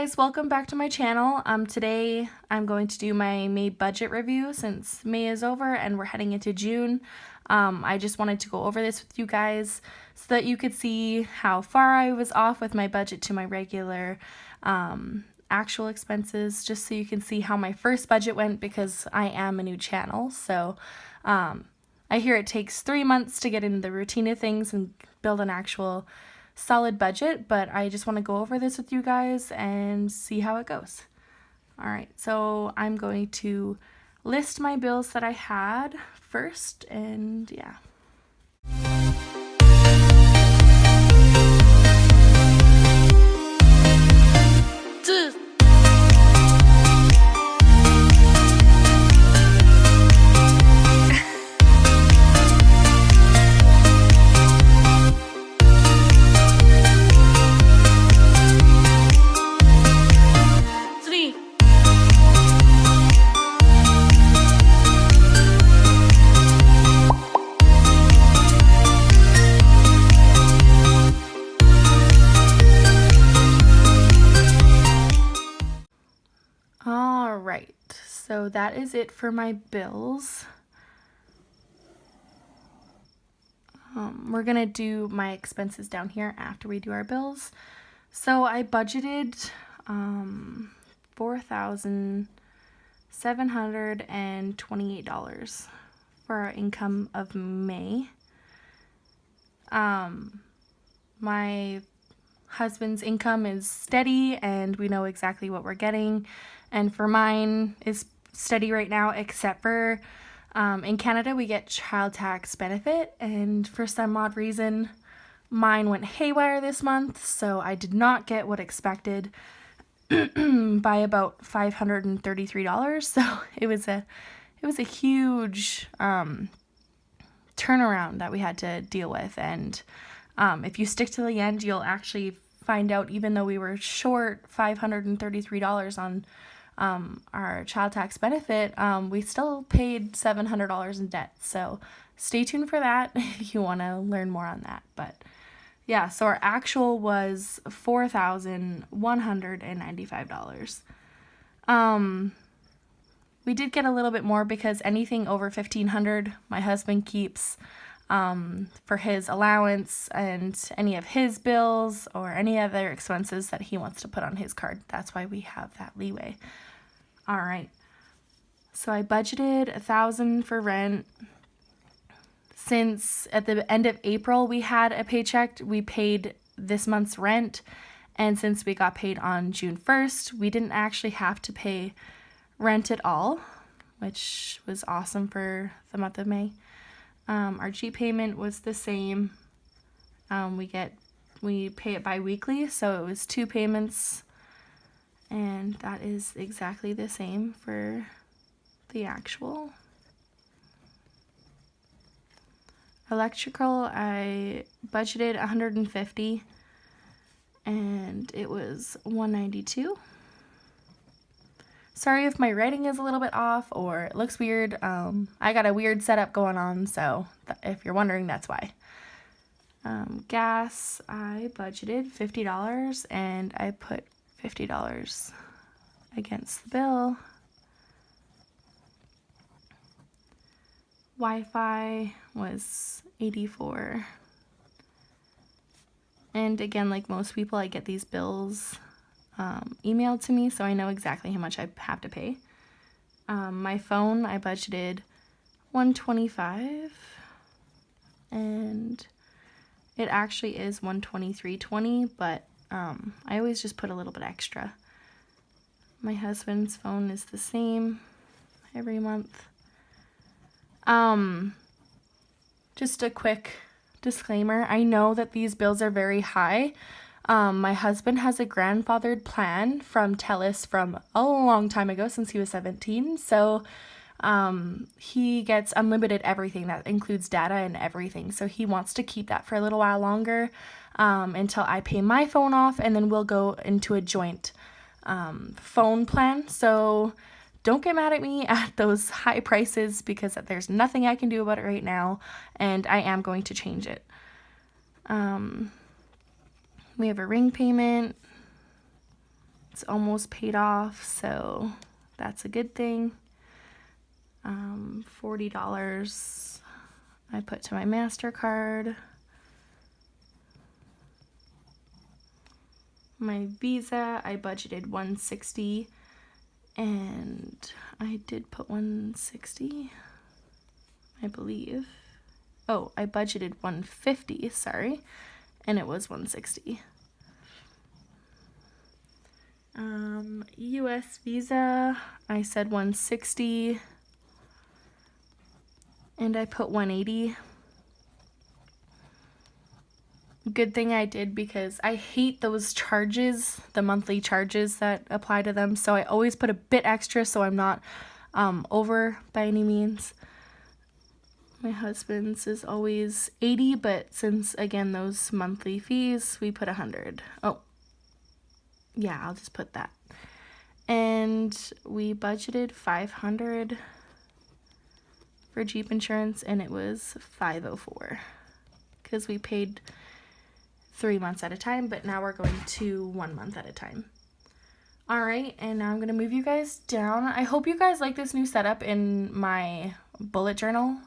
guys, welcome back to my channel. Today I'm going to do my May budget review since May is over and we're heading into June. I just wanted to go over this with you guys so that you could see how far I was off with my budget to my regular actual expenses, just so you can see how my first budget went because I am a new channel. So I hear it takes 3 months to get into the routine of things and build an actual solid budget, but I just want to go over this with you guys and see how it goes. Alright, so I'm going to list my bills that I had first, and yeah. Alright, so that is it for my bills. We're gonna do my expenses down here after we do our bills. So I budgeted $4,728 for our income of May. My husband's income is steady and we know exactly what we're getting, and for mine is steady right now, except for in Canada we get child tax benefit, and for some odd reason mine went haywire this month, so I did not get what expected by about $533. So it was a huge turnaround that we had to deal with, and if you stick to the end, you'll actually find out, even though we were short $533 on our child tax benefit, we still paid $700 in debt. So stay tuned for that if you want to learn more on that. But yeah, so our actual was $4,195. We did get a little bit more because anything over $1,500 my husband keeps for his allowance and any of his bills or any other expenses that he wants to put on his card. That's why we have that leeway. All right, so I budgeted $1,000 for rent. Since at the end of April we had a paycheck, we paid this month's rent, and since we got paid on June 1st, we didn't actually have to pay rent at all, which was awesome for the month of May. Our G payment was the same. We pay it bi-weekly, so it was 2 payments, and that is exactly the same for the actual. Electrical, I budgeted $150 and it was $192. Sorry if my writing is a little bit off or it looks weird. I got a weird setup going on, so if you're wondering, that's why. Gas, I budgeted $50 and I put $50 against the bill. Wi-Fi was $84. And again, like most people, I get these bills emailed to me, so I know exactly how much I have to pay. My phone, I budgeted $125, and it actually is $123.20, but I always just put a little bit extra. My husband's phone is the same every month. Just a quick disclaimer, I know that these bills are very high. My husband has a grandfathered plan from TELUS from a long time ago, since he was 17, so he gets unlimited everything. That includes data and everything, so he wants to keep that for a little while longer until I pay my phone off, and then we'll go into a joint phone plan. So don't get mad at me at those high prices because there's nothing I can do about it right now, and I am going to change it. We have a ring payment. it's almost paid off, so that's a good thing. $40 I put to my MasterCard. My Visa, I budgeted $160, and I did put $160, I believe. Oh, I budgeted $150, sorry, and it was $160. US Visa, I said $160, and I put $180. Good thing I did, because I hate those charges, the monthly charges that apply to them, so I always put a bit extra so I'm not over by any means. My husband's is always $80, but since, again, those monthly fees, we put $100. Oh, yeah, I'll just put that. And we budgeted $500 for Jeep insurance, and it was $504 because we paid 3 months at a time, but now we're going to 1 month at a time. All right, and now I'm gonna move you guys down. I hope you guys like this new setup in my bullet journal.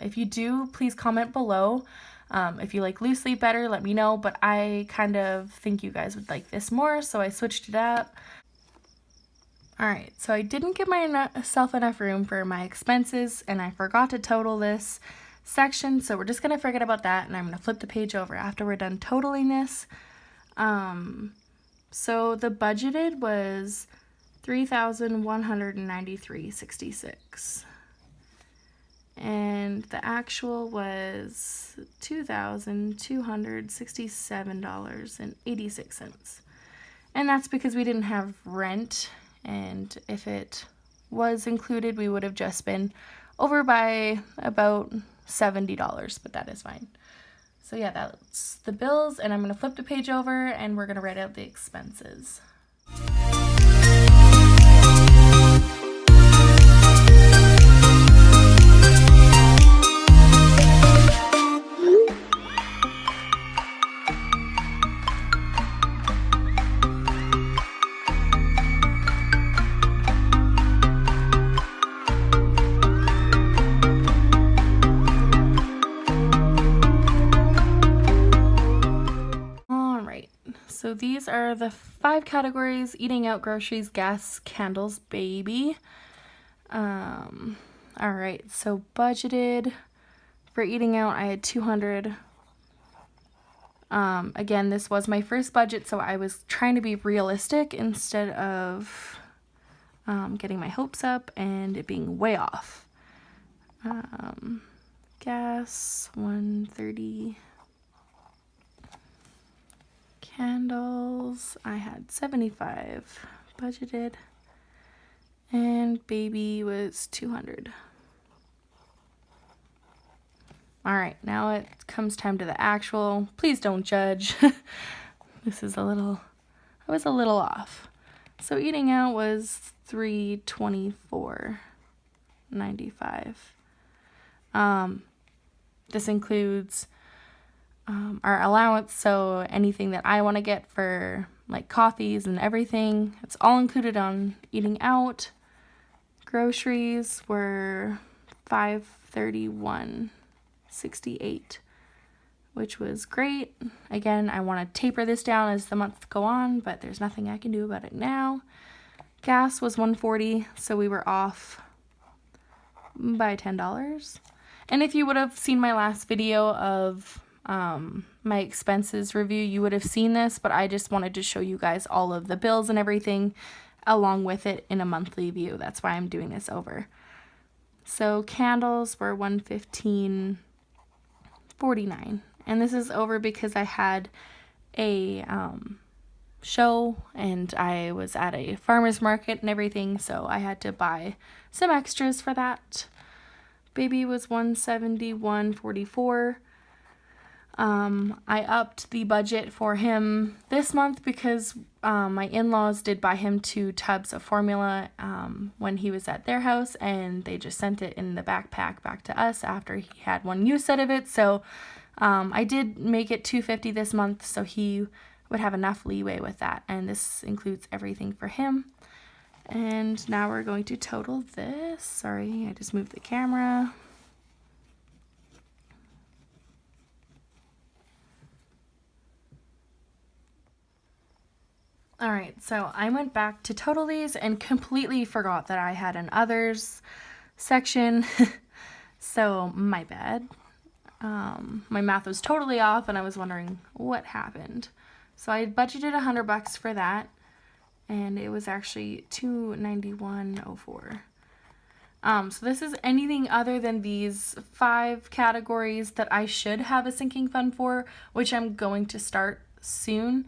If you do, please comment below. If you like loose leaf better, let me know, but I kind of think you guys would like this more, so I switched it up. All right, so I didn't give myself enough room for my expenses, and I forgot to total this section, so we're just gonna forget about that, and I'm gonna flip the page over after we're done totaling this. So the budgeted was $3,193.66, and the actual was $2,267.86, and that's because we didn't have rent, and if it was included, we would have just been over by about $70, but that is fine. So yeah, that's the bills, and I'm going to flip the page over and we're going to write out the expenses. So these are the 5 categories: eating out, groceries, gas, candles, baby. All right, so budgeted for eating out, I had $200. Again, this was my first budget, so I was trying to be realistic instead of getting my hopes up and it being way off. Gas, $130. Candles, I had $75 budgeted, and baby was $200. All right, now it comes time to the actual. Please don't judge. This is I was a little off. So eating out was $324.95. This includes our allowance, so anything that I want to get for like coffees and everything, it's all included on eating out. Groceries were $531.68, which was great. Again, I want to taper this down as the months go on, but there's nothing I can do about it now. Gas was $140, so we were off by $10. And if you would have seen my last video of my expenses review, you would have seen this, but I just wanted to show you guys all of the bills and everything along with it in a monthly view. That's why I'm doing this over. So candles were $115.49, and this is over because I had a show and I was at a farmer's market and everything, so I had to buy some extras for that. Baby was $171.44. I upped the budget for him this month because my in-laws did buy him 2 tubs of formula when he was at their house, and they just sent it in the backpack back to us after he had 1 use out of it. So I did make it $250 this month, so he would have enough leeway with that. And this includes everything for him. And now we're going to total this. Sorry, I just moved the camera. All right, so I went back to total these and completely forgot that I had an others section. So my bad. My math was totally off and I was wondering what happened. So I budgeted $100 for that, and it was actually $291.04. So this is anything other than these 5 categories that I should have a sinking fund for, which I'm going to start soon.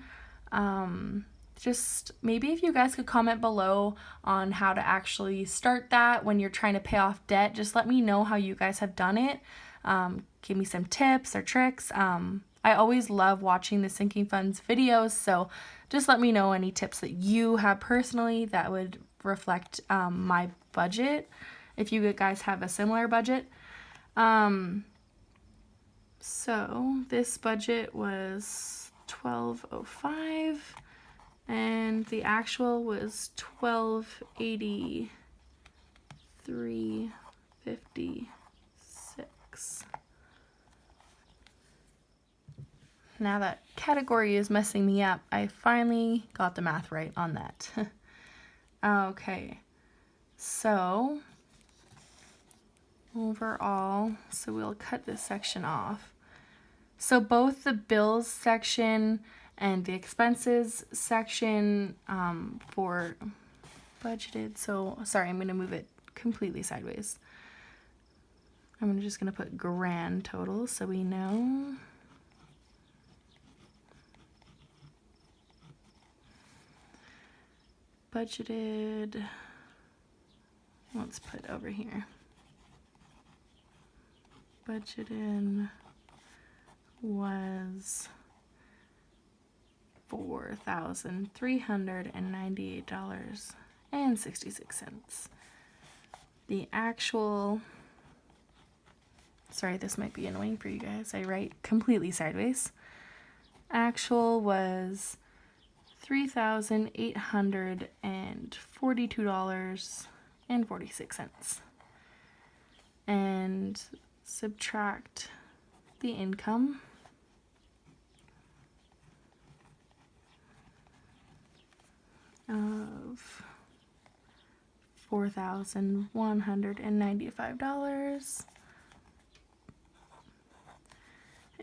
Just maybe if you guys could comment below on how to actually start that when you're trying to pay off debt, just let me know how you guys have done it. Give me some tips or tricks. I always love watching the sinking funds videos, so just let me know any tips that you have personally that would reflect my budget, if you guys have a similar budget. So this budget was $1,205 and the actual was $1,283.56. Now that category is messing me up, I finally got the math right on that. Okay, so overall, so we'll cut this section off. So both the bills section and the expenses section for budgeted, so sorry, I'm going to move it completely sideways. I'm just going to put grand total so we know. Budgeted, let's put over here. Budgeted was $4,398.66. The actual, sorry, this might be annoying for you guys, I write completely sideways. Actual was $3,842.46. And subtract the income. Of $4,195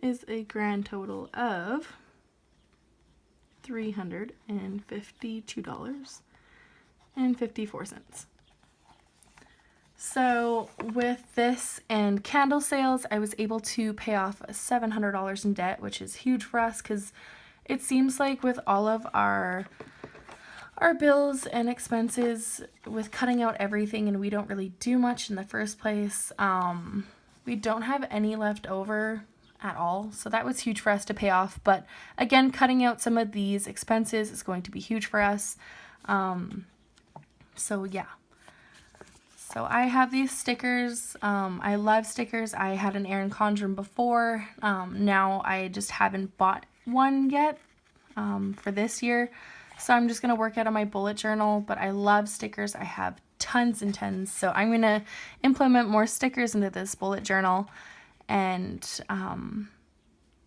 is a grand total of $352.54. So with this and candle sales, I was able to pay off $700 in debt, which is huge for us because it seems like with all of our bills and expenses, with cutting out everything and we don't really do much in the first place, we don't have any left over at all. So that was huge for us to pay off. But again, cutting out some of these expenses is going to be huge for us. So yeah. So I have these stickers. I love stickers. I had an Erin Condren before. Now I just haven't bought one yet for this year. So I'm just going to work out on my bullet journal, but I love stickers. I have tons and tons. So I'm going to implement more stickers into this bullet journal and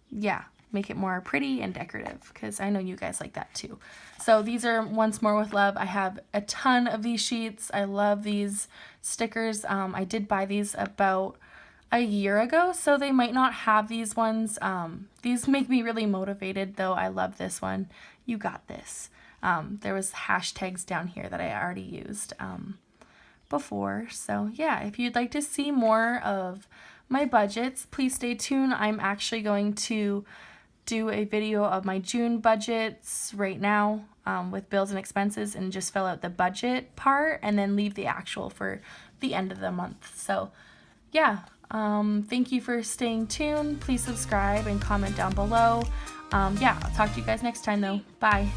yeah, make it more pretty and decorative because I know you guys like that too. So these are Once More with Love. I have a ton of these sheets. I love these stickers. I did buy these about a year ago, so they might not have these ones. These make me really motivated though. I love this one. You got this. There was hashtags down here that I already used before. So yeah, if you'd like to see more of my budgets, please stay tuned. I'm actually going to do a video of my June budgets right now with bills and expenses and just fill out the budget part and then leave the actual for the end of the month. So yeah, thank you for staying tuned. Please subscribe and comment down below. Yeah, I'll talk to you guys next time though. Bye.